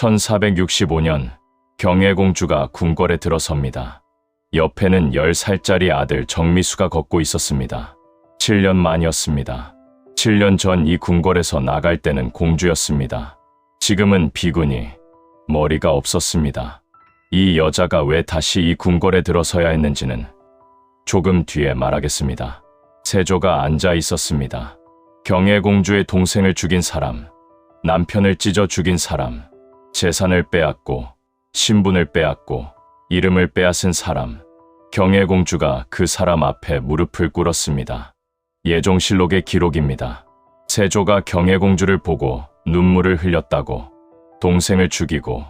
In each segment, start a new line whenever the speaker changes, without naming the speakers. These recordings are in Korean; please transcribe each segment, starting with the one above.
1465년 경혜공주가 궁궐에 들어섭니다. 옆에는 10살짜리 아들 정미수가 걷고 있었습니다. 7년 만이었습니다. 7년 전 이 궁궐에서 나갈 때는 공주였습니다. 지금은 비구니, 머리가 없었습니다. 이 여자가 왜 다시 이 궁궐에 들어서야 했는지는 조금 뒤에 말하겠습니다. 세조가 앉아 있었습니다. 경혜공주의 동생을 죽인 사람, 남편을 찢어 죽인 사람, 재산을 빼앗고 신분을 빼앗고 이름을 빼앗은 사람, 경혜공주가 그 사람 앞에 무릎을 꿇었습니다. 예종실록의 기록입니다. 세조가 경혜공주를 보고 눈물을 흘렸다고 동생을 죽이고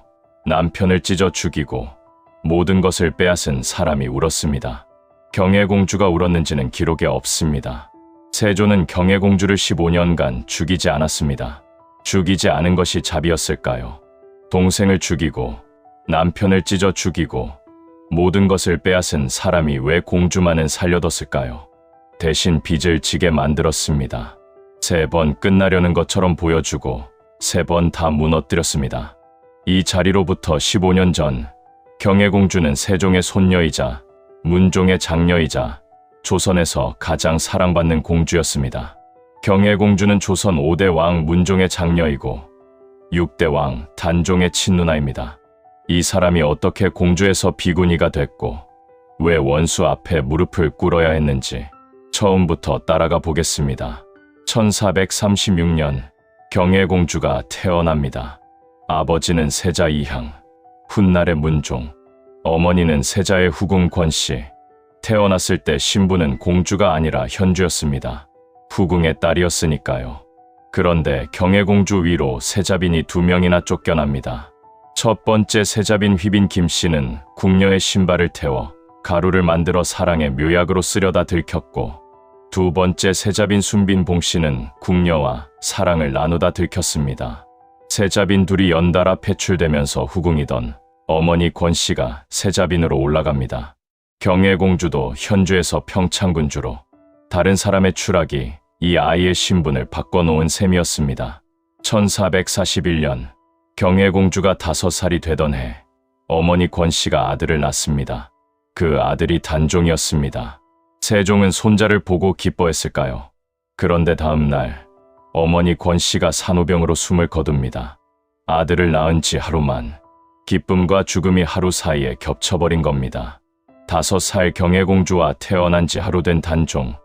남편을 찢어 죽이고 모든 것을 빼앗은 사람이 울었습니다. 경혜공주가 울었는지는 기록에 없습니다. 세조는 경혜공주를 15년간 죽이지 않았습니다. 죽이지 않은 것이 자비였을까요? 동생을 죽이고 남편을 찢어 죽이고 모든 것을 빼앗은 사람이 왜 공주만은 살려뒀을까요? 대신 빚을 지게 만들었습니다. 3번 끝나려는 것처럼 보여주고 3번 다 무너뜨렸습니다. 이 자리로부터 15년 전 경혜공주는 세종의 손녀이자 문종의 장녀이자 조선에서 가장 사랑받는 공주였습니다. 경혜공주는 조선 5대 왕 문종의 장녀이고 6대 왕 단종의 친누나입니다. 이 사람이 어떻게 공주에서 비구니가 됐고 왜 원수 앞에 무릎을 꿇어야 했는지 처음부터 따라가 보겠습니다. 1436년 경혜공주가 태어납니다. 아버지는 세자 이향, 훗날의 문종, 어머니는 세자의 후궁 권씨. 태어났을 때 신부는 공주가 아니라 현주였습니다. 후궁의 딸이었으니까요. 그런데 경혜공주 위로 세자빈이 2명이나 쫓겨납니다. 첫 번째 세자빈 휘빈 김씨는 궁녀의 신발을 태워 가루를 만들어 사랑의 묘약으로 쓰려다 들켰고, 두 번째 세자빈 순빈 봉씨는 궁녀와 사랑을 나누다 들켰습니다. 세자빈 둘이 연달아 패출되면서 후궁이던 어머니 권씨가 세자빈으로 올라갑니다. 경혜공주도 현주에서 평창군주로 다른 사람의 추락이 이 아이의 신분을 바꿔놓은 셈이었습니다. 1441년 경혜공주가 5살이 되던 해 어머니 권씨가 아들을 낳습니다. 그 아들이 단종이었습니다. 세종은 손자를 보고 기뻐했을까요? 그런데 다음 날 어머니 권씨가 산후병으로 숨을 거둡니다. 아들을 낳은 지 하루만 기쁨과 죽음이 하루 사이에 겹쳐버린 겁니다. 5살 경혜공주와 태어난 지 하루 된 단종,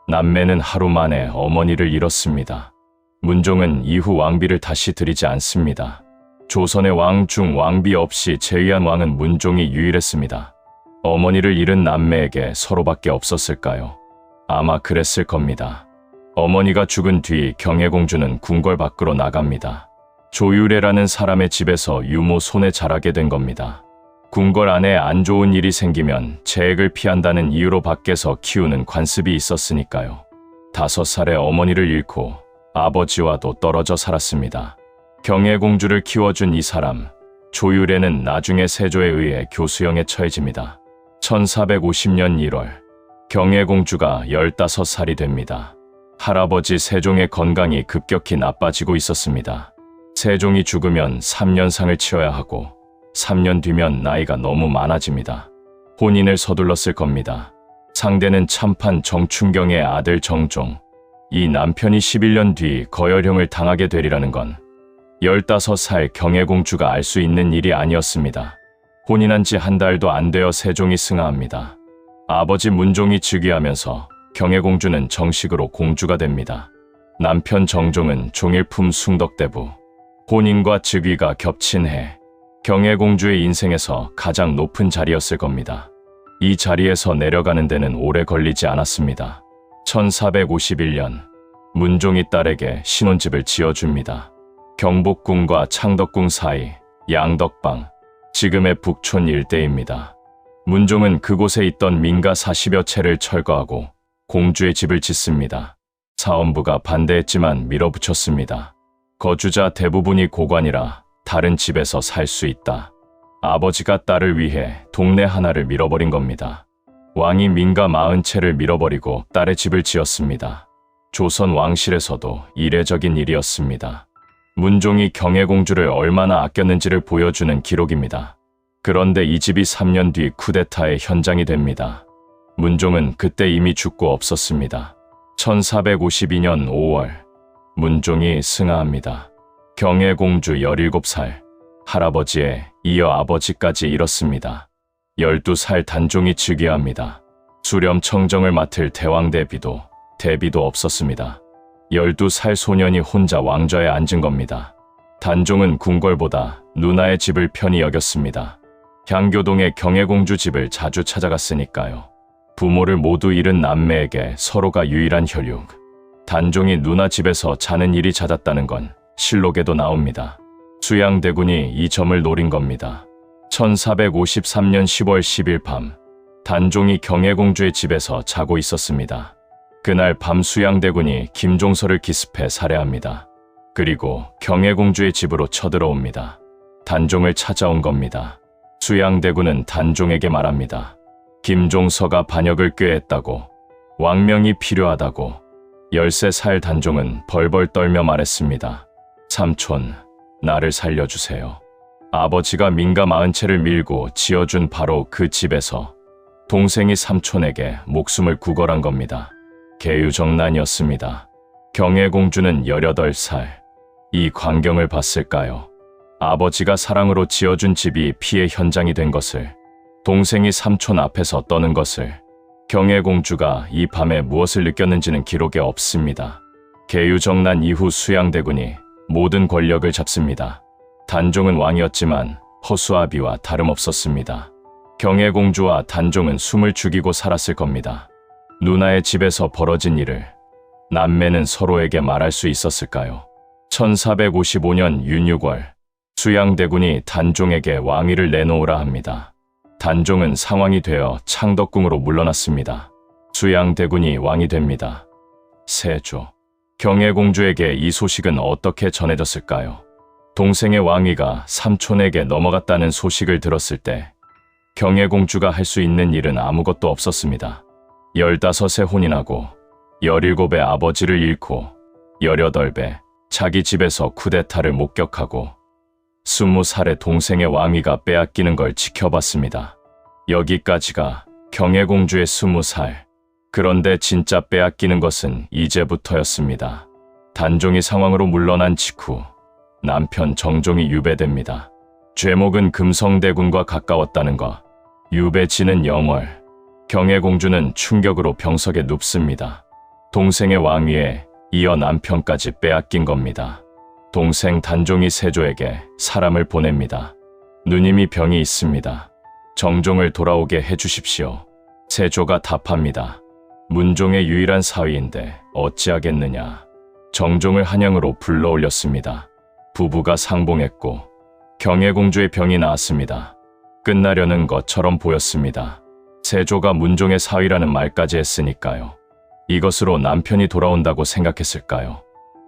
남매는 하루 만에 어머니를 잃었습니다. 문종은 이후 왕비를 다시 들이지 않습니다. 조선의 왕 중 왕비 없이 재위한 왕은 문종이 유일했습니다. 어머니를 잃은 남매에게 서로밖에 없었을까요? 아마 그랬을 겁니다. 어머니가 죽은 뒤 경혜공주는 궁궐 밖으로 나갑니다. 조유래라는 사람의 집에서 유모 손에 자라게 된 겁니다. 궁궐 안에 안 좋은 일이 생기면 재해를 피한다는 이유로 밖에서 키우는 관습이 있었으니까요. 5살에 어머니를 잃고 아버지와도 떨어져 살았습니다. 경혜공주를 키워준 이 사람, 조유래는 나중에 세조에 의해 교수형에 처해집니다. 1450년 1월, 경혜공주가 15살이 됩니다. 할아버지 세종의 건강이 급격히 나빠지고 있었습니다. 세종이 죽으면 3년상을 치러야 하고 3년 뒤면 나이가 너무 많아집니다. 혼인을 서둘렀을 겁니다. 상대는 참판 정춘경의 아들 정종. 이 남편이 11년 뒤 거열형을 당하게 되리라는 건 15살 경혜공주가 알 수 있는 일이 아니었습니다. 혼인한 지 한 달도 안 되어 세종이 승하합니다. 아버지 문종이 즉위하면서 경혜공주는 정식으로 공주가 됩니다. 남편 정종은 종일품 숭덕대부. 혼인과 즉위가 겹친 해 경혜공주의 인생에서 가장 높은 자리였을 겁니다. 이 자리에서 내려가는 데는 오래 걸리지 않았습니다. 1451년 문종이 딸에게 신혼집을 지어줍니다. 경복궁과 창덕궁 사이 양덕방, 지금의 북촌 일대입니다. 문종은 그곳에 있던 민가 40여 채를 철거하고 공주의 집을 짓습니다. 사원부가 반대했지만 밀어붙였습니다. 거주자 대부분이 고관이라 다른 집에서 살 수 있다. 아버지가 딸을 위해 동네 하나를 밀어버린 겁니다. 왕이 민가 40채를 밀어버리고 딸의 집을 지었습니다. 조선 왕실에서도 이례적인 일이었습니다. 문종이 경혜공주를 얼마나 아꼈는지를 보여주는 기록입니다. 그런데 이 집이 3년 뒤 쿠데타의 현장이 됩니다. 문종은 그때 이미 죽고 없었습니다. 1452년 5월, 문종이 승하합니다. 경혜공주 17살, 할아버지에 이어 아버지까지 잃었습니다. 12살 단종이 즉위합니다. 수렴 청정을 맡을 대왕대비도 없었습니다. 12살 소년이 혼자 왕좌에 앉은 겁니다. 단종은 궁궐보다 누나의 집을 편히 여겼습니다. 향교동의 경혜공주 집을 자주 찾아갔으니까요. 부모를 모두 잃은 남매에게 서로가 유일한 혈육. 단종이 누나 집에서 자는 일이 잦았다는 건 실록에도 나옵니다. 수양대군이 이 점을 노린 겁니다. 1453년 10월 10일 밤, 단종이 경혜공주의 집에서 자고 있었습니다. 그날 밤 수양대군이 김종서를 기습해 살해합니다. 그리고 경혜공주의 집으로 쳐들어옵니다. 단종을 찾아온 겁니다. 수양대군은 단종에게 말합니다. 김종서가 반역을 꾀했다고, 왕명이 필요하다고. 13살 단종은 벌벌 떨며 말했습니다. 삼촌, 나를 살려주세요. 아버지가 민가 40채를 밀고 지어준 바로 그 집에서 동생이 삼촌에게 목숨을 구걸한 겁니다. 계유정난이었습니다. 경혜공주는 18살. 이 광경을 봤을까요? 아버지가 사랑으로 지어준 집이 피해 현장이 된 것을, 동생이 삼촌 앞에서 떠는 것을. 경혜공주가 이 밤에 무엇을 느꼈는지는 기록에 없습니다. 계유정난 이후 수양대군이 모든 권력을 잡습니다. 단종은 왕이었지만 허수아비와 다름없었습니다. 경혜공주와 단종은 숨을 죽이고 살았을 겁니다. 누나의 집에서 벌어진 일을 남매는 서로에게 말할 수 있었을까요? 1455년 윤유월, 수양대군이 단종에게 왕위를 내놓으라 합니다. 단종은 상왕이 되어 창덕궁으로 물러났습니다. 수양대군이 왕이 됩니다. 세조. 경혜공주에게 이 소식은 어떻게 전해졌을까요? 동생의 왕위가 삼촌에게 넘어갔다는 소식을 들었을 때 경혜공주가 할 수 있는 일은 아무것도 없었습니다. 15세 혼인하고 17의 아버지를 잃고 18배 자기 집에서 쿠데타를 목격하고 20살의 동생의 왕위가 빼앗기는 걸 지켜봤습니다. 여기까지가 경혜공주의 20살. 그런데 진짜 빼앗기는 것은 이제부터였습니다. 단종이 상왕으로 물러난 직후 남편 정종이 유배됩니다. 죄목은 금성대군과 가까웠다는 것. 유배지는 영월. 경혜공주는 충격으로 병석에 눕습니다. 동생의 왕위에 이어 남편까지 빼앗긴 겁니다. 동생 단종이 세조에게 사람을 보냅니다. 누님이 병이 있습니다. 정종을 돌아오게 해주십시오. 세조가 답합니다. 문종의 유일한 사위인데 어찌하겠느냐. 정종을 한양으로 불러올렸습니다. 부부가 상봉했고 경혜공주의 병이 나았습니다. 끝나려는 것처럼 보였습니다. 세조가 문종의 사위라는 말까지 했으니까요. 이것으로 남편이 돌아온다고 생각했을까요?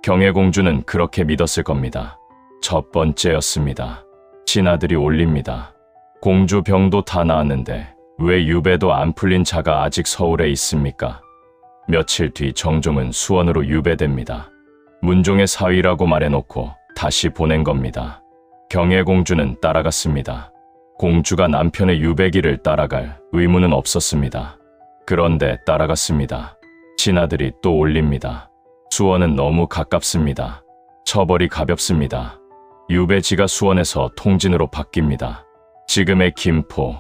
경혜공주는 그렇게 믿었을 겁니다. 첫 번째였습니다. 친아들이 올립니다. 공주 병도 다 나았는데 왜 유배도 안 풀린 자가 아직 서울에 있습니까? 며칠 뒤 정종은 수원으로 유배됩니다. 문종의 사위라고 말해놓고 다시 보낸 겁니다. 경혜공주는 따라갔습니다. 공주가 남편의 유배기를 따라갈 의무는 없었습니다. 그런데 따라갔습니다. 친아들이 또 올립니다. 수원은 너무 가깝습니다. 처벌이 가볍습니다. 유배지가 수원에서 통진으로 바뀝니다. 지금의 김포.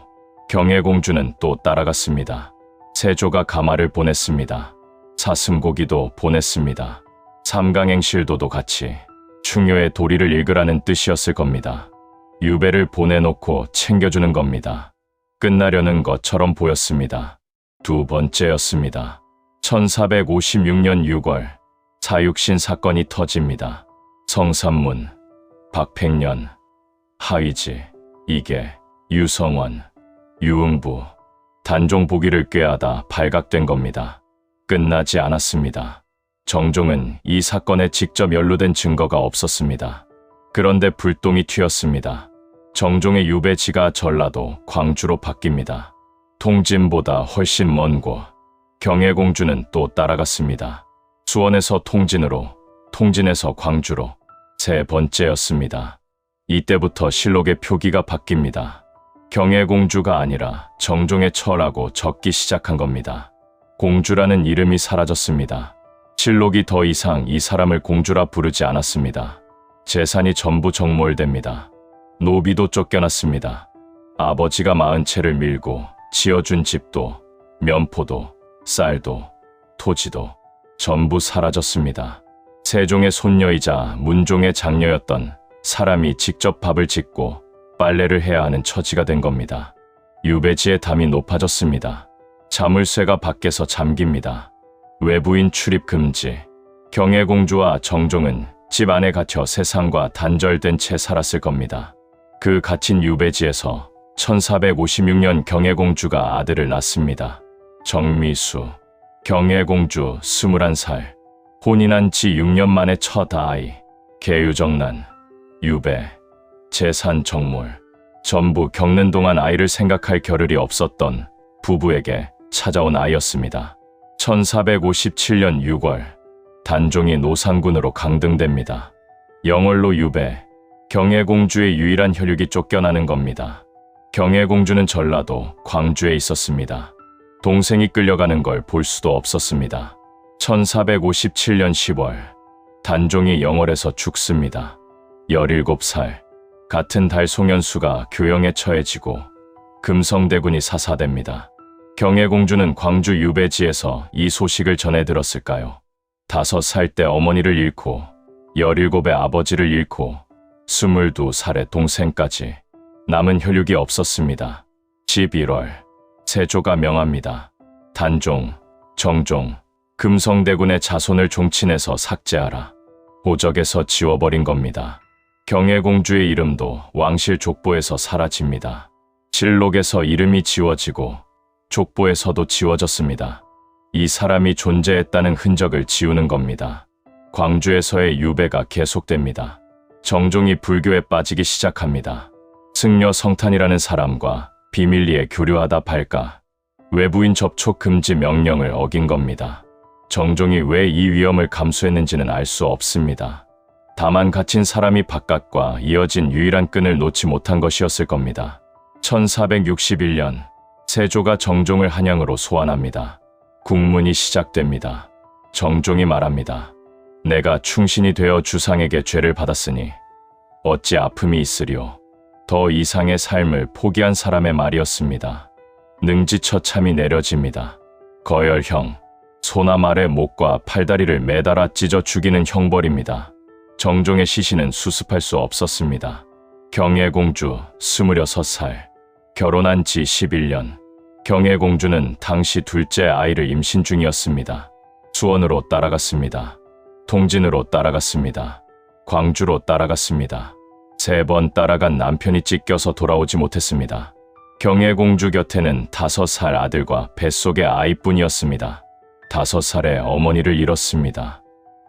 경혜공주는 또 따라갔습니다. 세조가 가마를 보냈습니다. 사슴고기도 보냈습니다. 삼강행실도도 같이 충효의 도리를 읽으라는 뜻이었을 겁니다. 유배를 보내놓고 챙겨주는 겁니다. 끝나려는 것처럼 보였습니다. 두 번째였습니다. 1456년 6월 사육신 사건이 터집니다. 성삼문, 박팽년, 하의지, 이계, 유성원, 유응부, 단종 보기를 꾀하다 발각된 겁니다. 끝나지 않았습니다. 정종은 이 사건에 직접 연루된 증거가 없었습니다. 그런데 불똥이 튀었습니다. 정종의 유배지가 전라도 광주로 바뀝니다. 통진보다 훨씬 먼 곳. 경혜공주는 또 따라갔습니다. 수원에서 통진으로, 통진에서 광주로. 세 번째였습니다. 이때부터 실록의 표기가 바뀝니다. 경혜공주가 아니라 정종의 처라고 적기 시작한 겁니다. 공주라는 이름이 사라졌습니다. 실록이 더 이상 이 사람을 공주라 부르지 않았습니다. 재산이 전부 정몰됩니다. 노비도 쫓겨났습니다. 아버지가 40채를 밀고 지어준 집도, 면포도, 쌀도, 토지도 전부 사라졌습니다. 세종의 손녀이자 문종의 장녀였던 사람이 직접 밥을 짓고 빨래를 해야 하는 처지가 된 겁니다. 유배지의 담이 높아졌습니다. 자물쇠가 밖에서 잠깁니다. 외부인 출입 금지. 경혜공주와 정종은 집 안에 갇혀 세상과 단절된 채 살았을 겁니다. 그 갇힌 유배지에서 1456년 경혜공주가 아들을 낳습니다. 정미수. 경혜공주 21살. 혼인한 지 6년 만에 첫 아이. 계유정난, 유배, 재산 정몰. 전부 겪는 동안 아이를 생각할 겨를이 없었던 부부에게 찾아온 아이였습니다. 1457년 6월, 단종이 노상군으로 강등됩니다. 영월로 유배, 경혜공주의 유일한 혈육이 쫓겨나는 겁니다. 경혜공주는 전라도 광주에 있었습니다. 동생이 끌려가는 걸 볼 수도 없었습니다. 1457년 10월, 단종이 영월에서 죽습니다. 17살, 같은 달 송현수가 교영에 처해지고 금성대군이 사사됩니다. 경혜공주는 광주 유배지에서 이 소식을 전해 들었을까요? 5살 때 어머니를 잃고 17의 아버지를 잃고 22살의 동생까지 남은 혈육이 없었습니다. 11월, 세조가 명합니다. 단종, 정종, 금성대군의 자손을 종친해서 삭제하라. 호적에서 지워버린 겁니다. 경혜공주의 이름도 왕실 족보에서 사라집니다. 실록에서 이름이 지워지고 족보에서도 지워졌습니다. 이 사람이 존재했다는 흔적을 지우는 겁니다. 광주에서의 유배가 계속됩니다. 정종이 불교에 빠지기 시작합니다. 승려 성탄이라는 사람과 비밀리에 교류하다 발가, 외부인 접촉 금지 명령을 어긴 겁니다. 정종이 왜 이 위험을 감수했는지는 알 수 없습니다. 다만 갇힌 사람이 바깥과 이어진 유일한 끈을 놓지 못한 것이었을 겁니다. 1461년, 세조가 정종을 한양으로 소환합니다. 국문이 시작됩니다. 정종이 말합니다. 내가 충신이 되어 주상에게 죄를 받았으니 어찌 아픔이 있으리오. 더 이상의 삶을 포기한 사람의 말이었습니다. 능지처참이 내려집니다. 거열형, 소남 아래 목과 팔다리를 매달아 찢어 죽이는 형벌입니다. 정종의 시신은 수습할 수 없었습니다. 경혜공주 26살, 결혼한 지 11년. 경혜공주는 당시 둘째 아이를 임신 중이었습니다. 수원으로 따라갔습니다. 통진으로 따라갔습니다. 광주로 따라갔습니다. 3번 따라간 남편이 찢겨서 돌아오지 못했습니다. 경혜공주 곁에는 5살 아들과 뱃속의 아이뿐이었습니다. 5살의 어머니를 잃었습니다.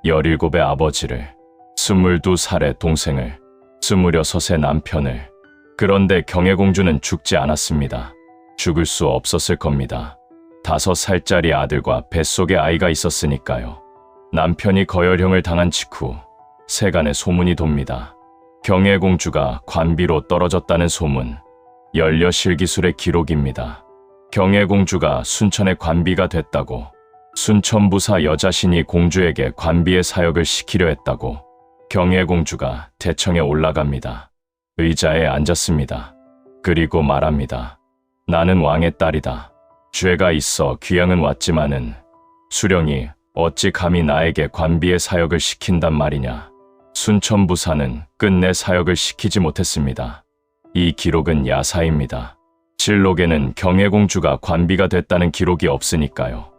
17의 아버지를, 22살의 동생을, 26의 남편을. 그런데 경혜공주는 죽지 않았습니다. 죽을 수 없었을 겁니다. 5살짜리 아들과 뱃속에 아이가 있었으니까요. 남편이 거열형을 당한 직후 세간에 소문이 돕니다. 경혜공주가 관비로 떨어졌다는 소문, 연려실기술의 기록입니다. 경혜공주가 순천의 관비가 됐다고, 순천부사 여자신이 공주에게 관비의 사역을 시키려 했다고. 경혜공주가 대청에 올라갑니다. 의자에 앉았습니다. 그리고 말합니다. 나는 왕의 딸이다. 죄가 있어 귀양은 왔지만은 수령이 어찌 감히 나에게 관비의 사역을 시킨단 말이냐. 순천부사는 끝내 사역을 시키지 못했습니다. 이 기록은 야사입니다. 실록에는 경혜공주가 관비가 됐다는 기록이 없으니까요.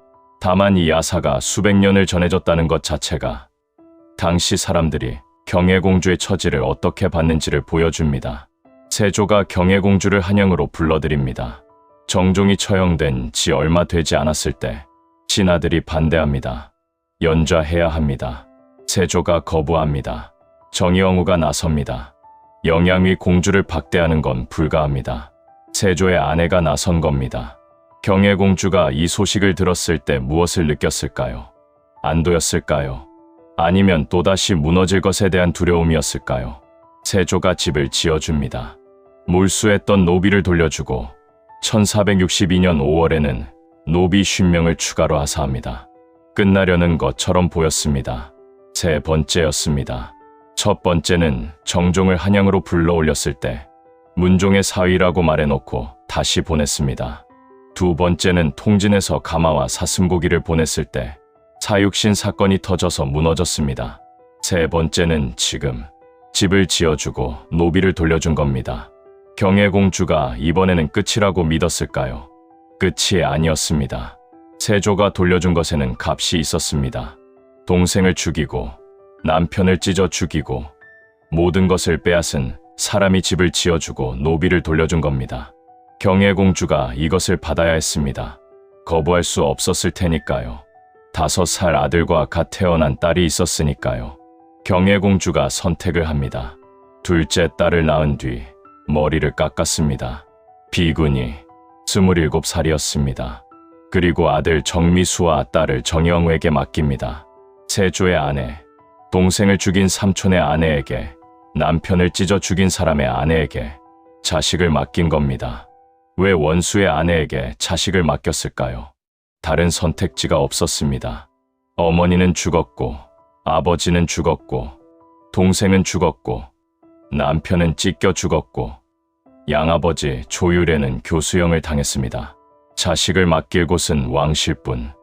다만 이 야사가 수백 년을 전해졌다는 것 자체가 당시 사람들이 경혜공주의 처지를 어떻게 봤는지를 보여줍니다. 세조가 경혜공주를 한양으로 불러들입니다. 정종이 처형된 지 얼마 되지 않았을 때 신하들이 반대합니다. 연좌해야 합니다. 세조가 거부합니다. 정의영우가 나섭니다. 영양위 공주를 박대하는 건 불가합니다. 세조의 아내가 나선 겁니다. 경혜공주가 이 소식을 들었을 때 무엇을 느꼈을까요? 안도였을까요? 아니면 또다시 무너질 것에 대한 두려움이었을까요? 세조가 집을 지어줍니다. 몰수했던 노비를 돌려주고 1462년 5월에는 노비 50명을 추가로 하사합니다. 끝나려는 것처럼 보였습니다. 세 번째였습니다. 첫 번째는 정종을 한양으로 불러올렸을 때 문종의 사위라고 말해놓고 다시 보냈습니다. 두 번째는 통진에서 가마와 사슴고기를 보냈을 때 사육신 사건이 터져서 무너졌습니다. 세 번째는 지금 집을 지어주고 노비를 돌려준 겁니다. 경혜공주가 이번에는 끝이라고 믿었을까요? 끝이 아니었습니다. 세조가 돌려준 것에는 값이 있었습니다. 동생을 죽이고 남편을 찢어 죽이고 모든 것을 빼앗은 사람이 집을 지어주고 노비를 돌려준 겁니다. 경혜공주가 이것을 받아야 했습니다. 거부할 수 없었을 테니까요. 5살 아들과 갓 태어난 딸이 있었으니까요. 경혜공주가 선택을 합니다. 둘째 딸을 낳은 뒤 머리를 깎았습니다. 비군이 27살이었습니다. 그리고 아들 정미수와 딸을 정영우에게 맡깁니다. 세조의 아내, 동생을 죽인 삼촌의 아내에게, 남편을 찢어 죽인 사람의 아내에게 자식을 맡긴 겁니다. 왜 원수의 아내에게 자식을 맡겼을까요? 다른 선택지가 없었습니다. 어머니는 죽었고, 아버지는 죽었고, 동생은 죽었고, 남편은 찢겨 죽었고, 양아버지 조유래는 교수형을 당했습니다. 자식을 맡길 곳은 왕실뿐,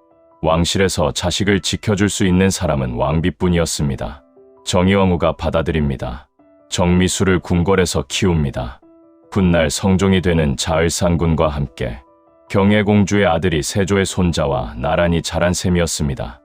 왕실에서 자식을 지켜줄 수 있는 사람은 왕비뿐이었습니다. 정의왕후가 받아들입니다. 정미수를 궁궐에서 키웁니다. 훗날 성종이 되는 자을상군과 함께 경혜공주의 아들이 세조의 손자와 나란히 자란 셈이었습니다.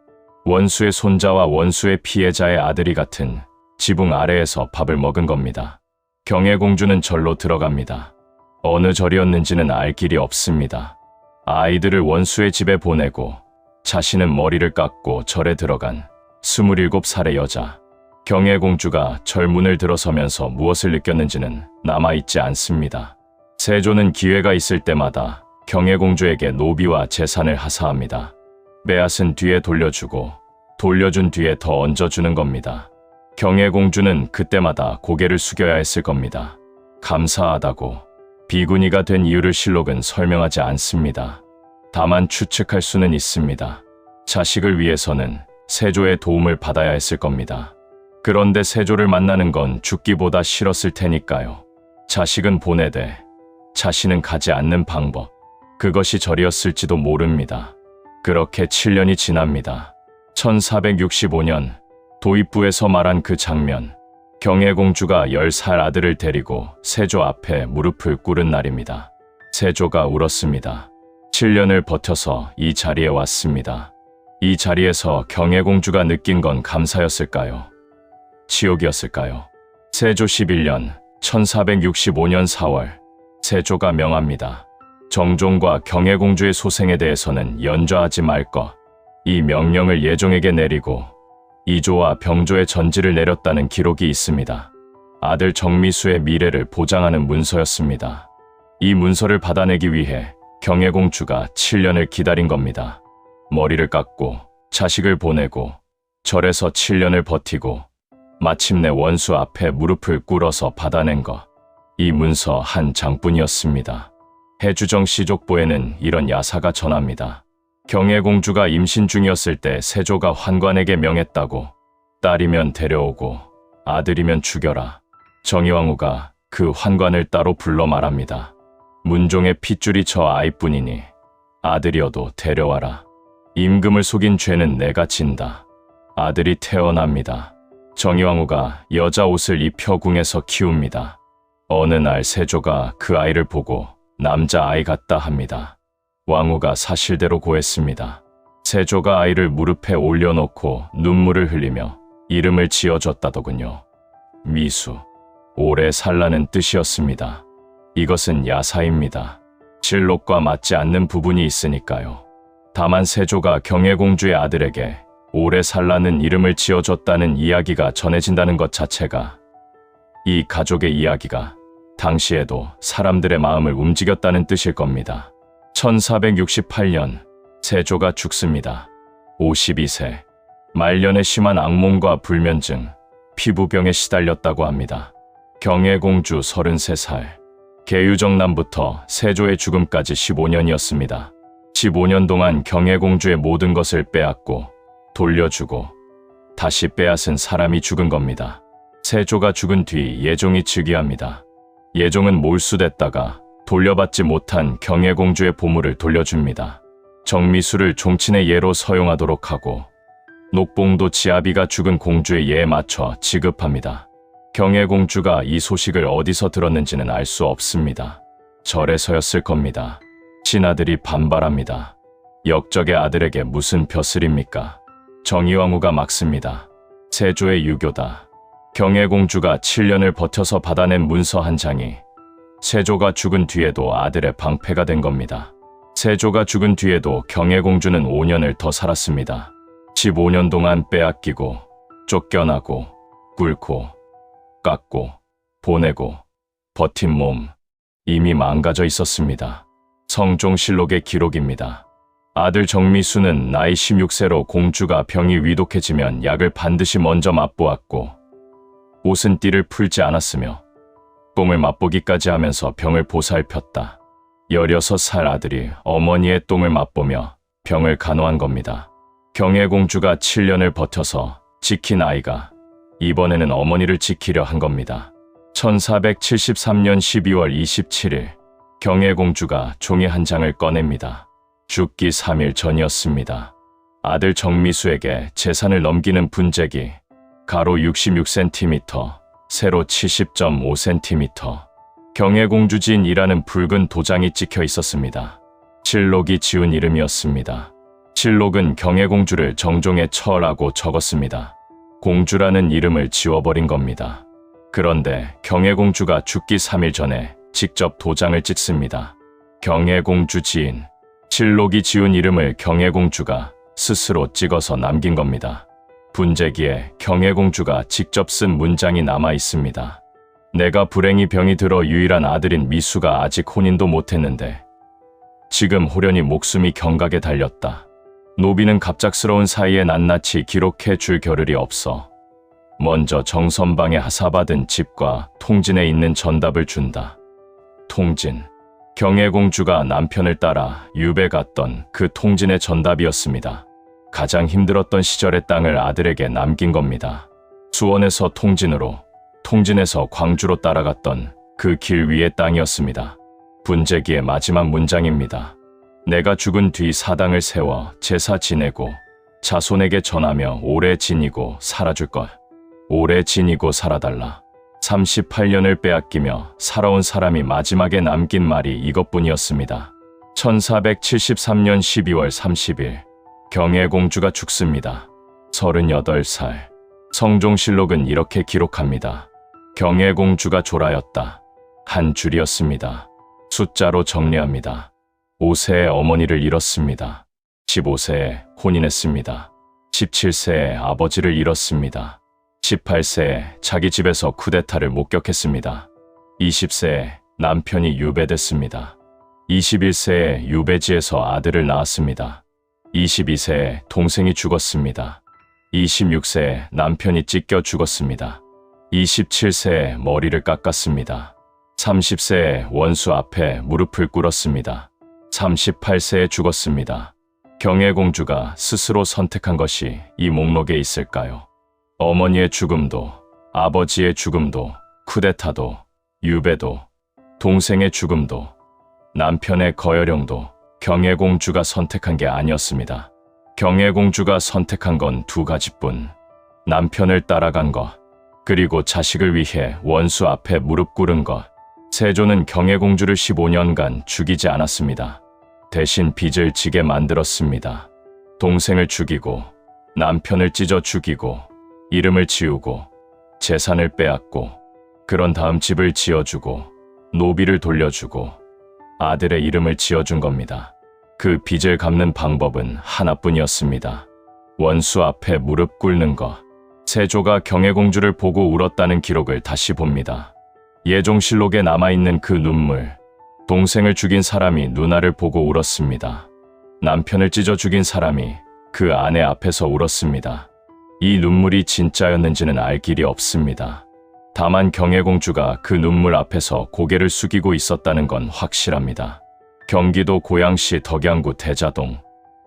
원수의 손자와 원수의 피해자의 아들이 같은 지붕 아래에서 밥을 먹은 겁니다. 경혜공주는 절로 들어갑니다. 어느 절이었는지는 알 길이 없습니다. 아이들을 원수의 집에 보내고 자신은 머리를 깎고 절에 들어간 27살의 여자. 경혜공주가 절 문을 들어서면서 무엇을 느꼈는지는 남아있지 않습니다. 세조는 기회가 있을 때마다 경혜공주에게 노비와 재산을 하사합니다. 빼앗은 뒤에 돌려주고 돌려준 뒤에 더 얹어주는 겁니다. 경혜공주는 그때마다 고개를 숙여야 했을 겁니다. 감사하다고. 비구니가 된 이유를 실록은 설명하지 않습니다. 다만 추측할 수는 있습니다. 자식을 위해서는 세조의 도움을 받아야 했을 겁니다. 그런데 세조를 만나는 건 죽기보다 싫었을 테니까요. 자식은 보내되 자신은 가지 않는 방법. 그것이 절이었을지도 모릅니다. 그렇게 7년이 지납니다. 1465년 도입부에서 말한 그 장면. 경혜공주가 10살 아들을 데리고 세조 앞에 무릎을 꿇은 날입니다. 세조가 울었습니다. 7년을 버텨서 이 자리에 왔습니다. 이 자리에서 경혜공주가 느낀 건 감사였을까요? 치욕이었을까요? 세조 11년 1465년 4월 세조가 명합니다. 정종과 경혜공주의 소생에 대해서는 연좌하지 말 것. 이 명령을 예종에게 내리고 이조와 병조의 전지를 내렸다는 기록이 있습니다. 아들 정미수의 미래를 보장하는 문서였습니다. 이 문서를 받아내기 위해 경혜공주가 7년을 기다린 겁니다. 머리를 깎고 자식을 보내고 절에서 7년을 버티고 마침내 원수 앞에 무릎을 꿇어서 받아낸 것. 이 문서 한 장뿐이었습니다. 해주정 시족보에는 이런 야사가 전합니다. 경혜공주가 임신 중이었을 때 세조가 환관에게 명했다고. 딸이면 데려오고 아들이면 죽여라. 정의왕후가 그 환관을 따로 불러 말합니다. 문종의 핏줄이 저 아이뿐이니 아들이어도 데려와라. 임금을 속인 죄는 내가 진다. 아들이 태어납니다. 정의왕후가 여자 옷을 입혀 궁에서 키웁니다. 어느 날 세조가 그 아이를 보고 남자아이 같다 합니다. 왕후가 사실대로 고했습니다. 세조가 아이를 무릎에 올려놓고 눈물을 흘리며 이름을 지어줬다더군요. 미수, 오래 살라는 뜻이었습니다. 이것은 야사입니다. 실록과 맞지 않는 부분이 있으니까요. 다만 세조가 경혜공주의 아들에게 오래 살라는 이름을 지어줬다는 이야기가 전해진다는 것 자체가 이 가족의 이야기가 당시에도 사람들의 마음을 움직였다는 뜻일 겁니다. 1468년 세조가 죽습니다. 52세. 말년에 심한 악몽과 불면증, 피부병에 시달렸다고 합니다. 경혜공주 33살. 계유정남부터 세조의 죽음까지 15년이었습니다. 15년 동안 경혜공주의 모든 것을 빼앗고 돌려주고 다시 빼앗은 사람이 죽은 겁니다. 세조가 죽은 뒤 예종이 즉위합니다. 예종은 몰수됐다가 돌려받지 못한 경혜공주의 보물을 돌려줍니다. 정미수를 종친의 예로 서용하도록 하고 녹봉도 지아비가 죽은 공주의 예에 맞춰 지급합니다. 경혜공주가 이 소식을 어디서 들었는지는 알 수 없습니다. 절에서였을 겁니다. 친아들이 반발합니다. 역적의 아들에게 무슨 벼슬입니까? 정의왕후가 막습니다. 세조의 유교다. 경혜공주가 7년을 버텨서 받아낸 문서 한 장이 세조가 죽은 뒤에도 아들의 방패가 된 겁니다. 세조가 죽은 뒤에도 경혜공주는 5년을 더 살았습니다. 15년 동안 빼앗기고 쫓겨나고 꿇고 깎고 보내고 버틴 몸 이미 망가져 있었습니다. 성종실록의 기록입니다. 아들 정미수는 나이 16세로 공주가 병이 위독해지면 약을 반드시 먼저 맛보았고 옷은 띠를 풀지 않았으며 똥을 맛보기까지 하면서 병을 보살폈다. 16살 아들이 어머니의 똥을 맛보며 병을 간호한 겁니다. 경혜공주가 7년을 버텨서 지킨 아이가 이번에는 어머니를 지키려 한 겁니다. 1473년 12월 27일 경혜공주가 종이 한 장을 꺼냅니다. 죽기 3일 전이었습니다. 아들 정미수에게 재산을 넘기는 분재기, 가로 66cm, 세로 70.5cm, 경혜공주 진이라는 붉은 도장이 찍혀 있었습니다. 칠록이 지은 이름이었습니다. 칠록은 경혜공주를 정종의 처라고 적었습니다. 공주라는 이름을 지워버린 겁니다. 그런데 경혜공주가 죽기 3일 전에 직접 도장을 찍습니다. 경혜공주 지인, 칠록이 지은 이름을 경혜공주가 스스로 찍어서 남긴 겁니다. 분재기에 경혜공주가 직접 쓴 문장이 남아 있습니다. 내가 불행히 병이 들어 유일한 아들인 미수가 아직 혼인도 못했는데 지금 호련히 목숨이 경각에 달렸다. 노비는 갑작스러운 사이에 낱낱이 기록해 줄 겨를이 없어 먼저 정선방에 하사받은 집과 통진에 있는 전답을 준다. 통진, 경혜공주가 남편을 따라 유배 갔던 그 통진의 전답이었습니다. 가장 힘들었던 시절의 땅을 아들에게 남긴 겁니다. 수원에서 통진으로, 통진에서 광주로 따라갔던 그 길 위의 땅이었습니다. 분재기의 마지막 문장입니다. 내가 죽은 뒤 사당을 세워 제사 지내고 자손에게 전하며 오래 지니고 살아줄 것. 오래 지니고 살아달라. 38년을 빼앗기며 살아온 사람이 마지막에 남긴 말이 이것뿐이었습니다. 1473년 12월 30일 경혜공주가 죽습니다. 38살. 성종실록은 이렇게 기록합니다. 경혜공주가 졸하였다. 한 줄이었습니다. 숫자로 정리합니다. 5세에 어머니를 잃었습니다. 15세에 혼인했습니다. 17세에 아버지를 잃었습니다. 18세에 자기 집에서 쿠데타를 목격했습니다. 20세에 남편이 유배됐습니다. 21세에 유배지에서 아들을 낳았습니다. 22세에 동생이 죽었습니다. 26세에 남편이 찢겨 죽었습니다. 27세에 머리를 깎았습니다. 30세에 원수 앞에 무릎을 꿇었습니다. 38세에 죽었습니다. 경혜공주가 스스로 선택한 것이 이 목록에 있을까요? 어머니의 죽음도, 아버지의 죽음도, 쿠데타도, 유배도, 동생의 죽음도, 남편의 거열형도 경혜공주가 선택한 게 아니었습니다. 경혜공주가 선택한 건 두 가지뿐. 남편을 따라간 것, 그리고 자식을 위해 원수 앞에 무릎 꿇은 것. 세조는 경혜공주를 15년간 죽이지 않았습니다. 대신 빚을 지게 만들었습니다. 동생을 죽이고, 남편을 찢어 죽이고, 이름을 지우고, 재산을 빼앗고, 그런 다음 집을 지어주고, 노비를 돌려주고, 아들의 이름을 지어준 겁니다. 그 빚을 갚는 방법은 하나뿐이었습니다. 원수 앞에 무릎 꿇는 것. 세조가 경혜공주를 보고 울었다는 기록을 다시 봅니다. 예종실록에 남아있는 그 눈물. 동생을 죽인 사람이 누나를 보고 울었습니다. 남편을 찢어 죽인 사람이 그 아내 앞에서 울었습니다. 이 눈물이 진짜였는지는 알 길이 없습니다. 다만 경혜공주가 그 눈물 앞에서 고개를 숙이고 있었다는 건 확실합니다. 경기도 고양시 덕양구 대자동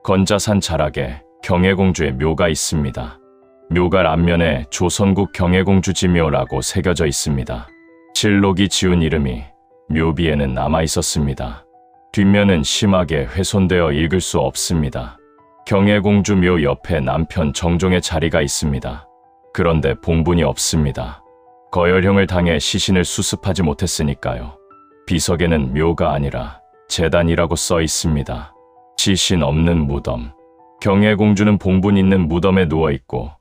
건자산 자락에 경혜공주의 묘가 있습니다. 묘가 앞면에 조선국 경혜공주지묘라고 새겨져 있습니다. 칠록이 지은 이름이 묘비에는 남아 있었습니다. 뒷면은 심하게 훼손되어 읽을 수 없습니다. 경혜공주 묘 옆에 남편 정종의 자리가 있습니다. 그런데 봉분이 없습니다. 거열형을 당해 시신을 수습하지 못했으니까요. 비석에는 묘가 아니라 제단이라고 써 있습니다. 시신 없는 무덤. 경혜공주는 봉분 있는 무덤에 누워있고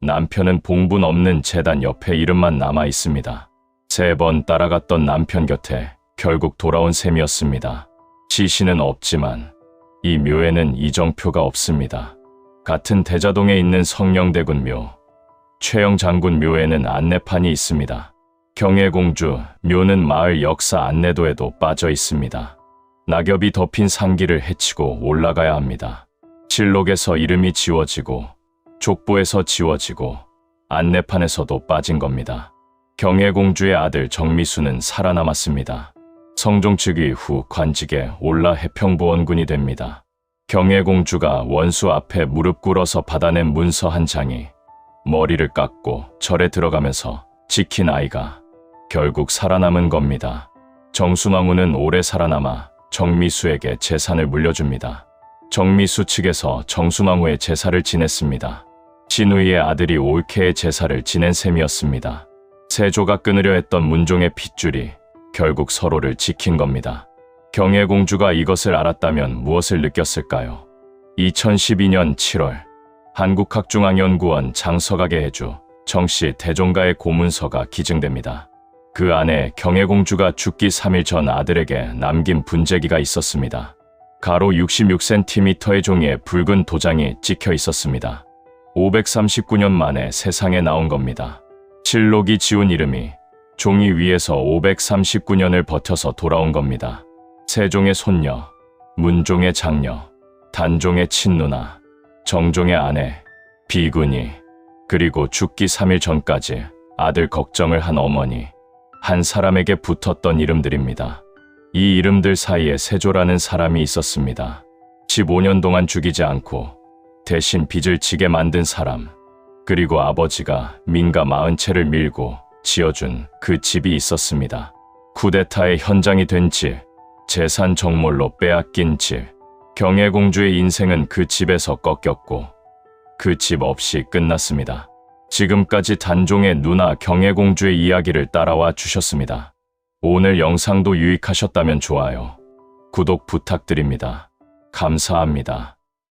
남편은 봉분 없는 제단 옆에 이름만 남아 있습니다. 3번 따라갔던 남편 곁에 결국 돌아온 셈이었습니다. 시신은 없지만 이 묘에는 이정표가 없습니다. 같은 대자동에 있는 성령대군 묘, 최영 장군 묘에는 안내판이 있습니다. 경혜공주 묘는 마을 역사 안내도에도 빠져 있습니다. 낙엽이 덮인 산길을 헤치고 올라가야 합니다. 실록에서 이름이 지워지고 족보에서 지워지고 안내판에서도 빠진 겁니다. 경혜공주의 아들 정미수는 살아남았습니다. 성종 즉위 후 관직에 올라 해평보원군이 됩니다. 경혜공주가 원수 앞에 무릎 꿇어서 받아낸 문서 한 장이 머리를 깎고 절에 들어가면서 지킨 아이가 결국 살아남은 겁니다. 정순왕후는 오래 살아남아 정미수에게 재산을 물려줍니다. 정미수 측에서 정순왕후의 제사를 지냈습니다. 진우이의 아들이 올케의 제사를 지낸 셈이었습니다. 세조가 끊으려 했던 문종의 핏줄이 결국 서로를 지킨 겁니다. 경혜공주가 이것을 알았다면 무엇을 느꼈을까요? 2012년 7월 한국학중앙연구원 장서각의 해주 정씨 대종가의 고문서가 기증됩니다. 그 안에 경혜공주가 죽기 3일 전 아들에게 남긴 분재기가 있었습니다. 가로 66cm의 종이에 붉은 도장이 찍혀 있었습니다. 539년 만에 세상에 나온 겁니다. 칠록이 지운 이름이 종이 위에서 539년을 버텨서 돌아온 겁니다. 세종의 손녀, 문종의 장녀, 단종의 친누나, 정종의 아내, 비군이, 그리고 죽기 3일 전까지 아들 걱정을 한 어머니, 한 사람에게 붙었던 이름들입니다. 이 이름들 사이에 세조라는 사람이 있었습니다. 15년 동안 죽이지 않고 대신 빚을 지게 만든 사람, 그리고 아버지가 민가 40채를 밀고 지어준 그 집이 있었습니다. 쿠데타의 현장이 된 집, 재산 정몰로 빼앗긴 집. 경혜공주의 인생은 그 집에서 꺾였고 그 집 없이 끝났습니다. 지금까지 단종의 누나 경혜공주의 이야기를 따라와 주셨습니다. 오늘 영상도 유익하셨다면 좋아요, 구독 부탁드립니다. 감사합니다.